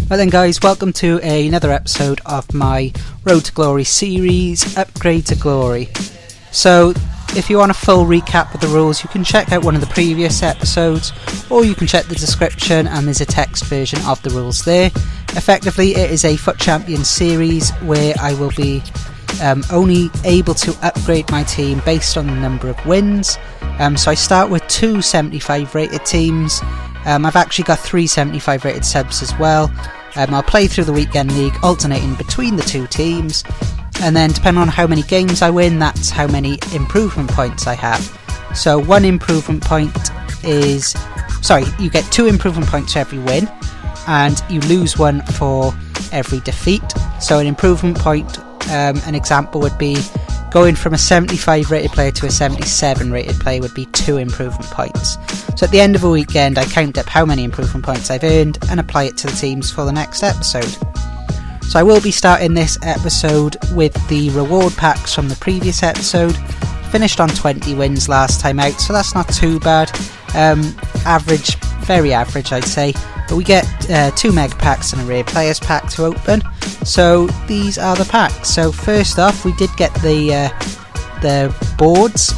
Well then guys, welcome to another episode of my Road to Glory series, Upgrade to Glory. So if you want a full recap of the rules, you can check out one of the previous episodes, or you can check the description and there's a text version of the rules there. Effectively it is a FUT Champions series where I will be only able to upgrade my team based on the number of wins. So I start with two 75 rated teams. I've actually got three 75 rated subs as well. I'll play through the weekend league alternating between the two teams, and then depending on how many games I win, that's how many improvement points I have. So one improvement point is, you get 2 improvement points for every win, and you lose 1 for every defeat. So an improvement point, an example would be going from a 75 rated player to a 77 rated player would be 2 improvement points. So at the end of a weekend I count up how many improvement points I've earned and apply it to the teams for the next episode. So I will be starting this episode with the reward packs from the previous episode. Finished on 20 wins last time out, so that's not too bad. Average, very average I'd say. But we get 2 mega packs and a rare players pack to open. So these are the packs. So first off, we did get the boards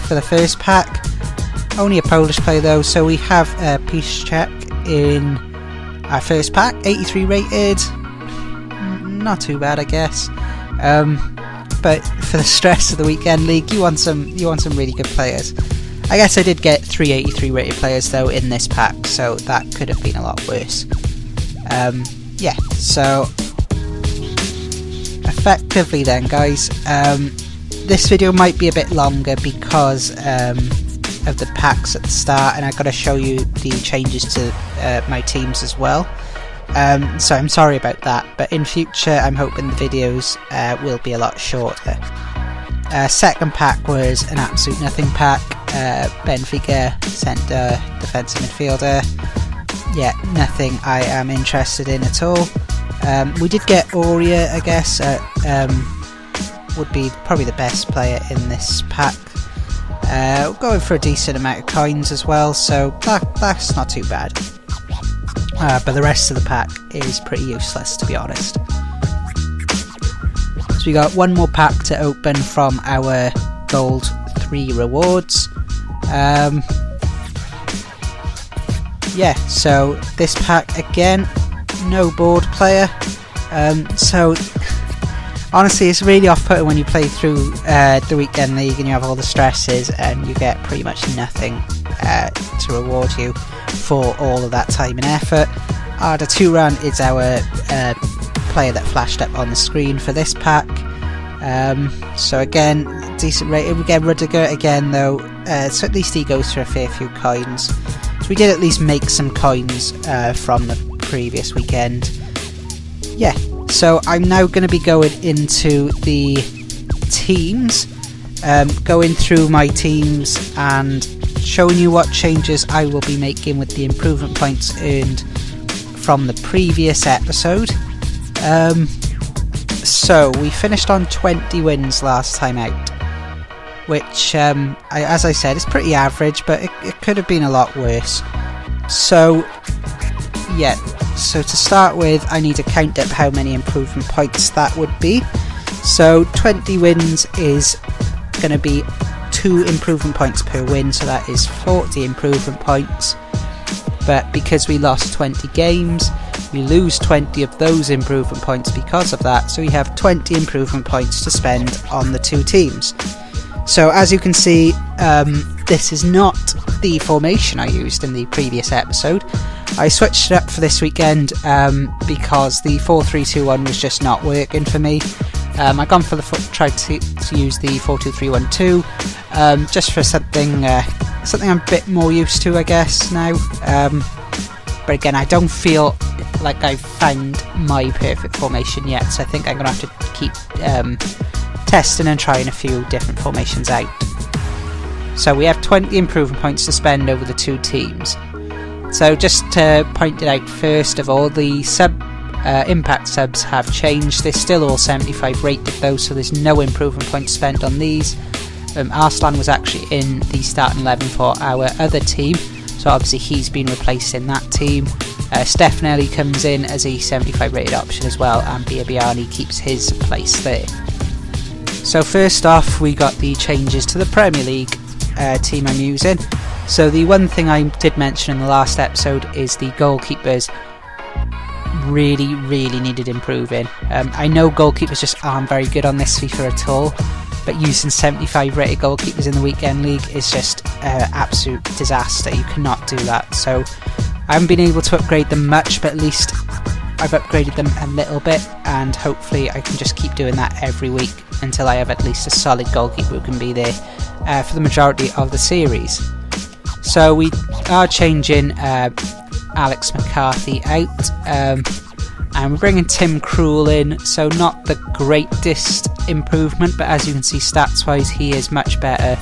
for the first pack. Only a Polish player though, so we have Piszczek in our first pack, 83 rated. Not too bad, I guess. But for the stress of the weekend league, you want some really good players. I guess I did get 3 83 rated players though in this pack, so that could have been a lot worse. Yeah, so effectively then guys, this video might be a bit longer because of the packs at the start, and I've got to show you the changes to my teams as well. So I'm sorry about that, but in future I'm hoping the videos will be a lot shorter. Second pack was an absolute nothing pack. Benfica centre, defensive midfielder. Yeah, nothing I am interested in at all. We did get Aurea, I guess. Would be probably the best player in this pack. Going for a decent amount of coins as well, so that's not too bad. But the rest of the pack is pretty useless, to be honest. So we got one more pack to open from our Gold 3 rewards. Yeah, so this pack again, no board player. So honestly, it's really off-putting when you play through the weekend league and you have all the stresses and you get pretty much nothing to reward you for all of that time and effort. The 2-run is our player that flashed up on the screen for this pack. So again, decent rating. We get Rudiger again though, so at least he goes for a fair few coins. So we did at least make some coins from the previous weekend. Yeah, so I'm now going to be going into the teams, going through my teams and showing you what changes I will be making with the improvement points earned from the previous episode. So we finished on 20 wins last time out, which as I said is pretty average, but it could have been a lot worse. So yeah, so to start with I need to count up how many improvement points that would be. So 20 wins is going to be 2 improvement points per win, so that is 40 improvement points. But because we lost 20 games, we lose 20 of those improvement points because of that, so we have 20 improvement points to spend on the 2 teams. So as you can see, this is not the formation I used in the previous episode. I switched it up for this weekend because the 4-3-2-1 was just not working for me. I gone for tried to use the 4-2-3-1-2 just for something I'm a bit more used to, I guess, now. But again, I don't feel like I've found my perfect formation yet, so I think I'm going to have to keep testing and trying a few different formations out. So we have 20 improvement points to spend over the 2 teams. So just to point it out first of all, the impact subs have changed. They're still all 75 rated though, so there's no improvement points spent on these. Arslan was actually in the starting 11 for our other team, so obviously he's been replaced in that team. Stefanelli comes in as a 75 rated option as well, and Biabiani keeps his place there. So first off, we got the changes to the Premier League team I'm using. So the one thing I did mention in the last episode is the goalkeepers really needed improving. I know goalkeepers just aren't very good on this FIFA at all, but using 75 rated goalkeepers in the weekend league is just absolute disaster. You cannot do that. So I haven't been able to upgrade them much, but at least I've upgraded them a little bit, and hopefully I can just keep doing that every week until I have at least a solid goalkeeper who can be there for the majority of the series. So we are changing Alex McCarthy out, and we're bringing Tim Krul in. So not the greatest improvement, but as you can see stats wise he is much better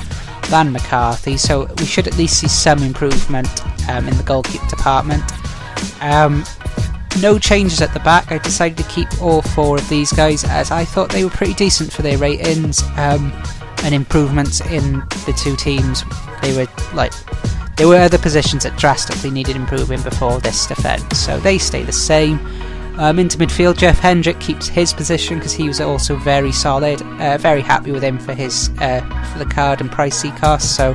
than McCarthy, so we should at least see some improvement in the goalkeeper department. No changes at the back. I decided to keep all 4 of these guys as I thought they were pretty decent for their ratings, and improvements in the 2 teams. There were other positions that drastically needed improving before this defence, so they stay the same. Into midfield, Jeff Hendrick keeps his position because he was also very solid. Very happy with him for his for the card and pricey costs, so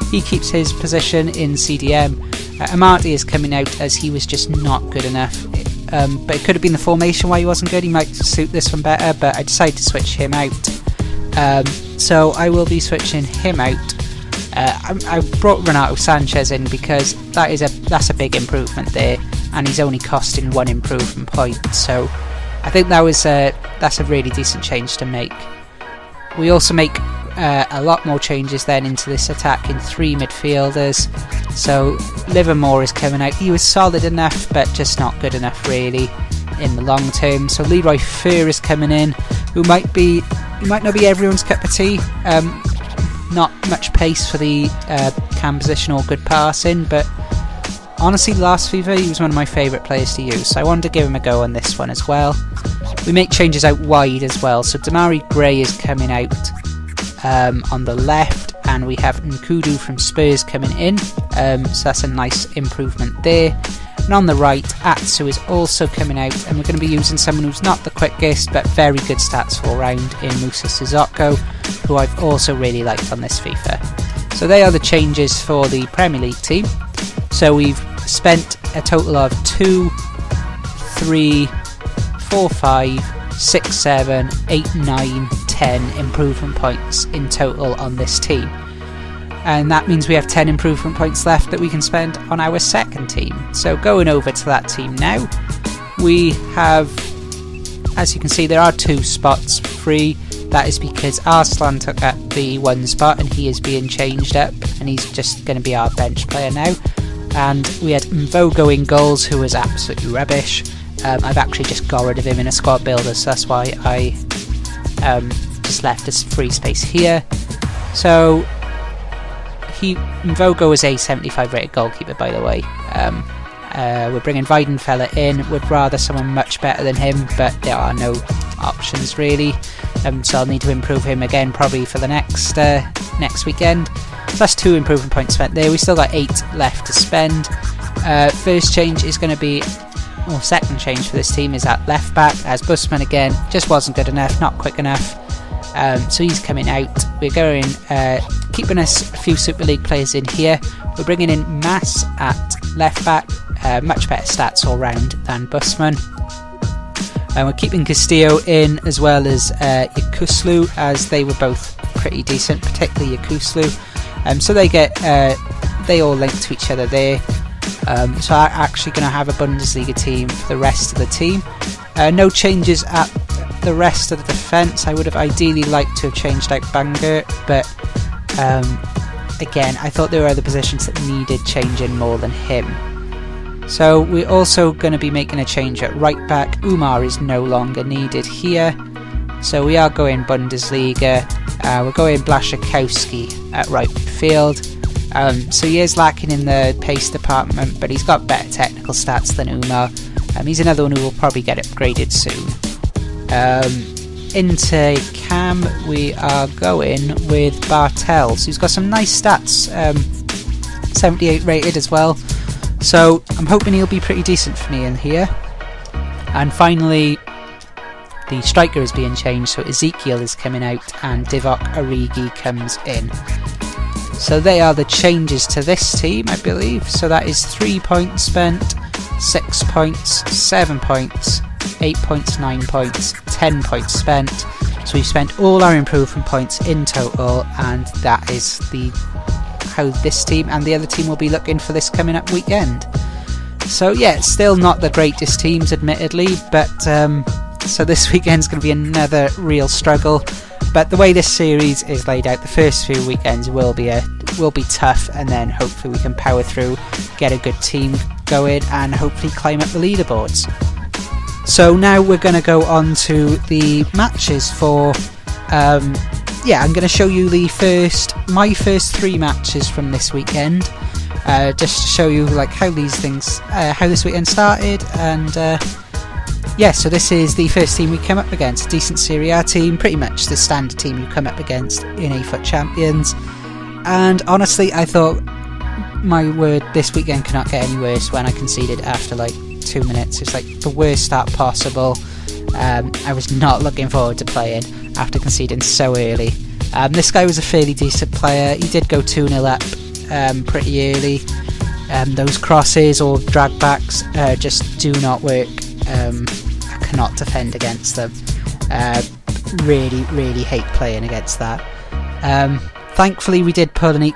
he keeps his position in CDM. Amati is coming out as he was just not good enough, but it could have been the formation why he wasn't good. He might suit this one better, but I decided to switch him out. So I will be switching him out. I brought Renato Sanchez in because that's a big improvement there, and he's only costing 1 improvement point, so I think that's a really decent change to make. We also make a lot more changes then into this attack in 3 midfielders. So Livermore is coming out. He was solid enough, but just not good enough really in the long term. So Leroy Fer is coming in, who might not be everyone's cup of tea. Not much pace for the cam position or good passing, but honestly last FIFA he was one of my favourite players to use, so I wanted to give him a go on this one as well. We make changes out wide as well, so Damari Gray is coming out on the left, and we have Nkudu from Spurs coming in, so that's a nice improvement there. And on the right, Atsu is also coming out, and we're going to be using someone who's not the quickest but very good stats all round in Musa Sissoko, who I've also really liked on this FIFA. So they are the changes for the Premier League team. So we've spent a total of 2, 3, 4, 5, 6, 7, 8, 9, 10 improvement points in total on this team. And that means we have 10 improvement points left that we can spend on our second team. So going over to that team now, we have, as you can see, there are 2 spots free. That is because Arslan took up the 1 spot and he is being changed up, and he's just going to be our bench player now. And we had Mvogo in goals, who was absolutely rubbish. I've actually just got rid of him in a squad builder, so that's why I just left this free space here. So Mvogo is a 75 rated goalkeeper, by the way. We're bringing Weidenfeller in. Would rather someone much better than him, but there are no options really. So I'll need to improve him again probably for the next weekend. So that's 2 improvement points spent there. We still got 8 left to spend. First change is going to be, or second change for this team is at left back, as Busman again just wasn't good enough, not quick enough. So he's coming out. We're going keeping us a few Super League players in here. We're bringing in Mass at left back, much better stats all round than Busman. And we're keeping Castillo in, as well as Yakuslu, as they were both pretty decent, particularly Yakuslu. So they all link to each other there. So I'm actually going to have a Bundesliga team for the rest of the team. No changes at the rest of the defence. I would have ideally liked to have changed out Bangert, but again, I thought there were other positions that needed changing more than him. So we're also going to be making a change at right back. Umar is no longer needed here, so we are going Bundesliga. We're going Blaszczykowski at right midfield. So he is lacking in the pace department, but he's got better technical stats than Umar. He's another one who will probably get upgraded soon. Into Cam, we are going with Bartels, who's got some nice stats. 78 rated as well. So I'm hoping he'll be pretty decent for me in here. And finally, the striker is being changed, so Ezekiel is coming out and Divock Origi comes in. So they are the changes to this team, I believe. So that is 3 points spent, 6 points, 7 points, 8 points, 9 points, 10 points spent. So we've spent all our improvement points in total, and that is how this team and the other team will be looking for this coming up weekend. So yeah, it's still not the greatest teams, admittedly, but so this weekend's going to be another real struggle. But the way this series is laid out, the first few weekends will be tough, and then hopefully we can power through, get a good team going, and hopefully climb up the leaderboards. So now we're going to go on to the matches for. I'm going to show you my first 3 matches from this weekend. Just to show you like how this weekend started, and so this is the first team we come up against, a decent Serie A team, pretty much the standard team you come up against in a FUT Champions. And honestly, I thought, my word, this weekend cannot get any worse when I conceded after like 2 minutes. It's like the worst start possible. I was not looking forward to playing after conceding so early. This guy was a fairly decent player. He did go 2-0 up pretty early. Those crosses or drag backs just do not work. I cannot defend against them. Really, really hate playing against that. Thankfully, we did pull we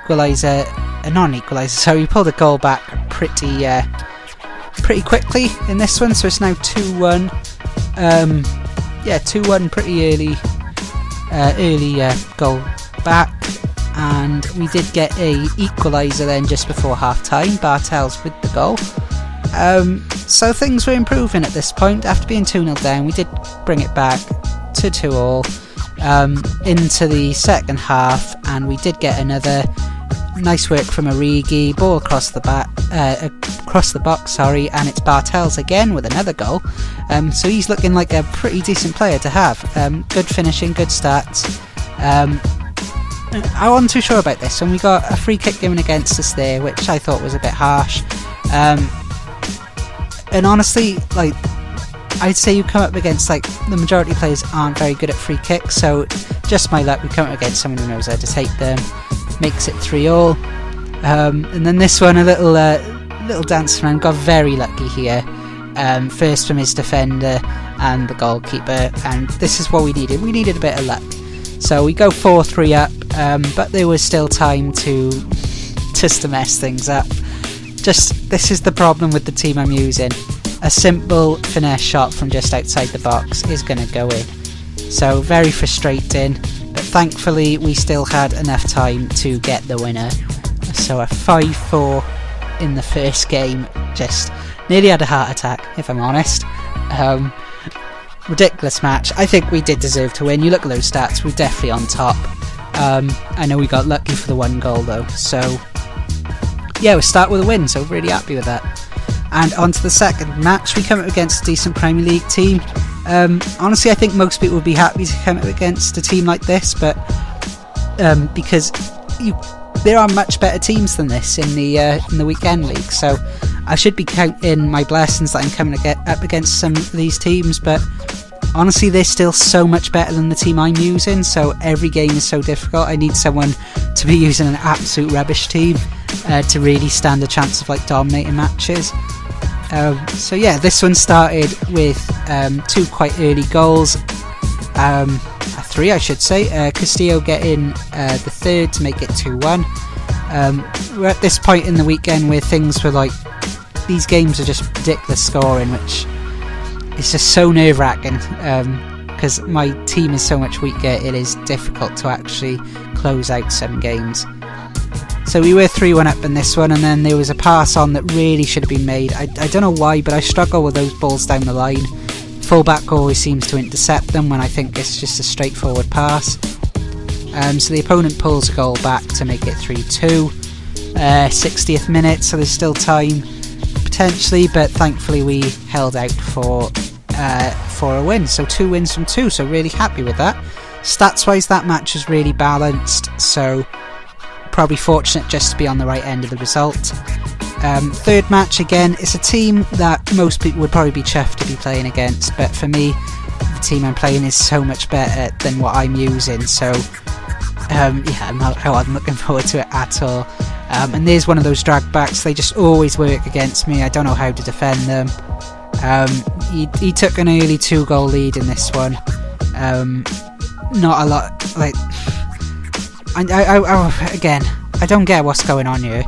pulled a goal back pretty quickly in this one. So it's now 2-1. 2-1 pretty early goal back. And we did get a equaliser then just before half time, Bartels with the goal. So things were improving at this point. After being 2-0 down, we did bring it back to 2-2 into the second half, and we did get another nice work from Origi, ball across the box, and it's Bartels again with another goal. So he's looking like a pretty decent player to have. Good finishing, good stats. I wasn't too sure about this, and we got a free kick given against us there, which I thought was a bit harsh. And honestly, like, I'd say you come up against, like, the majority of players aren't very good at free kicks, so just my luck, we come up against someone who knows how to take them, makes it 3-3. And then this one, a little dance around, got very lucky here. First from his defender and the goalkeeper, and this is what we needed. We needed a bit of luck. So we go 4-3 up, but there was still time to mess things up. This is the problem with the team I'm using. A simple finesse shot from just outside the box is going to go in. So very frustrating, but thankfully we still had enough time to get the winner. So a 5-4 in the first game, just nearly had a heart attack, if I'm honest. Ridiculous match. I think we did deserve to win. You look at those stats, we're definitely on top. I know we got lucky for the 1 goal though, so yeah, we'll start with a win, so really happy with that. And on to the second match, we come up against a decent Premier League team. Honestly, I think most people would be happy to come up against a team like this, but because there are much better teams than this in the weekend league, so I should be counting my blessings that I'm coming up against some of these teams, but honestly they're still so much better than the team I'm using, so every game is so difficult. I need someone to be using an absolute rubbish team to really stand a chance of like dominating matches. So yeah, this one started with 2 quite early goals, 3 I should say. Castillo getting the third to make it 2-1. We're at this point in the weekend where things were like, these games are just ridiculous scoring, which is just so nerve-wracking, because my team is so much weaker, it is difficult to actually close out some games. So we were 3-1 up in this one, and then there was a pass on that really should have been made. I don't know why, but I struggle with those balls down the line. Fullback always seems to intercept them when I think it's just a straightforward pass. So the opponent pulls a goal back to make it 3-2. 60th minute, so there's still time potentially, but thankfully we held out for a win. So 2 wins from 2, so really happy with that. Stats wise, that match was really balanced, so probably fortunate just to be on the right end of the result. Third match, again, it's a team that most people would probably be chuffed to be playing against, but for me, the team I'm playing is so much better than what I'm using, so yeah, I'm not looking forward to it at all. And there's one of those drag backs, they just always work against me, I don't know how to defend them. He took an early 2-goal lead in this one. Not a lot, like, again, I don't get what's going on here.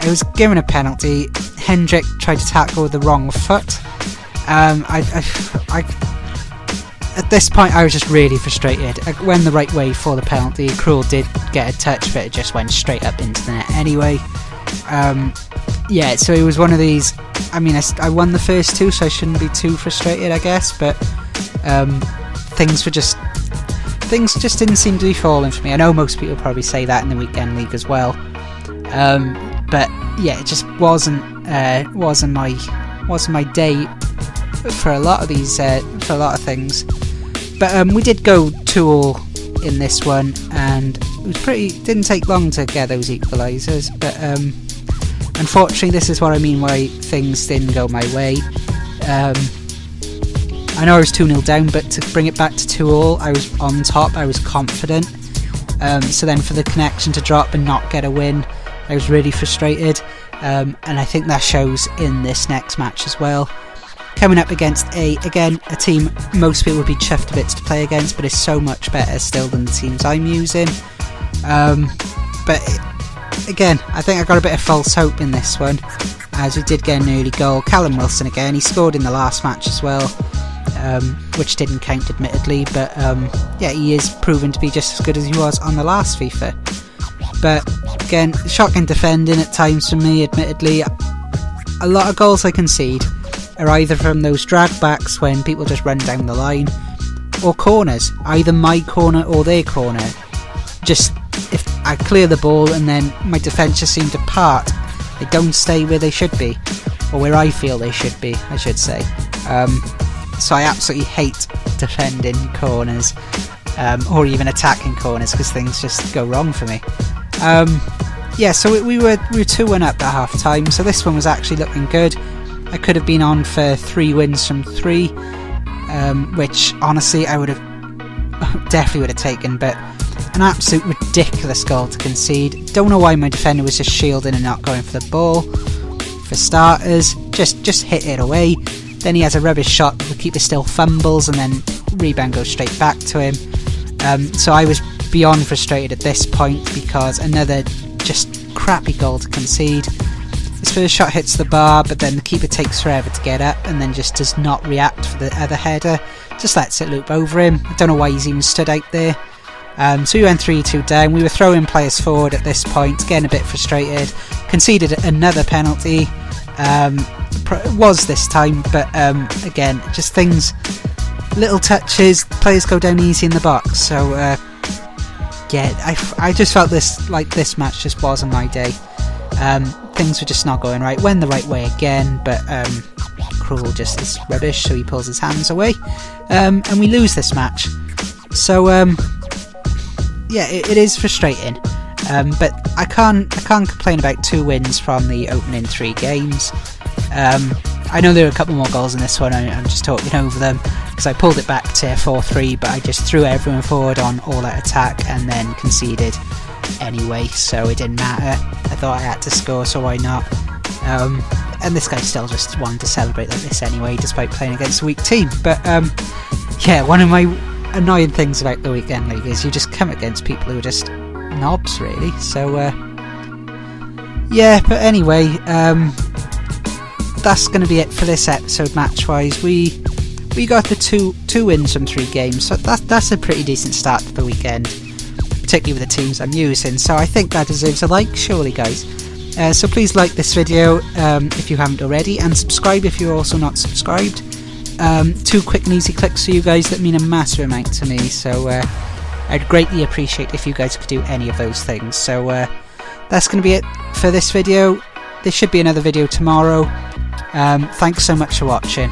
I was given a penalty, Hendrick tried to tackle with the wrong foot. At this point I was just really frustrated. I went the right way for the penalty. Krul did get a touch, but it just went straight up into the net anyway. Yeah, so it was one of these. I mean, I won the first two, so I shouldn't be too frustrated, I guess, but things just didn't seem to be falling for me. I know most people probably say that in the weekend league as well, but yeah, it just wasn't my day for a lot of these for a lot of things. But we did go 2-2 in this one, and it didn't take long to get those equalisers, but unfortunately this is what I mean why things didn't go my way. I know I was 2-0 down, but to bring it back to 2-2, I was on top, I was confident. So then for the connection to drop and not get a win, I was really frustrated, and I think that shows in this next match as well. Coming up against a team most people would be chuffed a bit to play against, but is so much better still than the teams I'm using. But again, I think I got a bit of false hope in this one, as we did get an early goal. Callum Wilson again, he scored in the last match as well, which didn't count admittedly, but yeah, he is proven to be just as good as he was on the last FIFA. But again, shocking defending at times for me, admittedly. A lot of goals I concede are either from those drag backs when people just run down the line, or corners, either my corner or their corner. Just if I clear the ball and then my defence just seem to part, they don't stay where they should be, or where I feel they should be, I should say. So I absolutely hate defending corners, or even attacking corners, because things just go wrong for me. Yeah, so we were 2-1 up at half time, so this one was actually looking good. I could have been on for 3 wins from 3, which honestly I definitely would have taken, but an absolute ridiculous goal to concede. Don't know why my defender was just shielding and not going for the ball. For starters, just hit it away. Then he has a rubbish shot, the keeper still fumbles, and then rebound goes straight back to him. So I was beyond frustrated at this point, because another just crappy goal to concede. His first shot hits the bar, but then the keeper takes forever to get up, and then just does not react for the other header. Just lets it loop over him. I don't know why he's even stood out there. So we went 3-2 down. We were throwing players forward at this point, getting a bit frustrated. Conceded another penalty. Was this time, but again, just things, little touches, players go down easy in the box. So yeah, I just felt this match just wasn't my day. Things were just not going right. Went the right way again, but Krul just is rubbish, so he pulls his hands away, and we lose this match. So yeah, it is frustrating, but I can't complain about 2 wins from the opening 3 games. I know there were a couple more goals in this one, I'm just talking over them because I pulled it back to 4-3, but I just threw everyone forward on all-out attack and then conceded anyway, so it didn't matter. I thought I had to score, so why not? And this guy still just wanted to celebrate like this anyway, despite playing against a weak team. But yeah, one of my annoying things about the weekend league is you just come against people who are just knobs, really. So yeah, but anyway, that's going to be it for this episode match-wise. We got the two wins from 3 games, so that's a pretty decent start to the weekend, particularly with the teams I'm using, so I think that deserves a like, surely, guys. So please like this video if you haven't already, and subscribe if you're also not subscribed. 2 quick and easy clicks for you guys that mean a massive amount to me, so I'd greatly appreciate if you guys could do any of those things. So that's going to be it for this video. There should be another video tomorrow. Thanks so much for watching.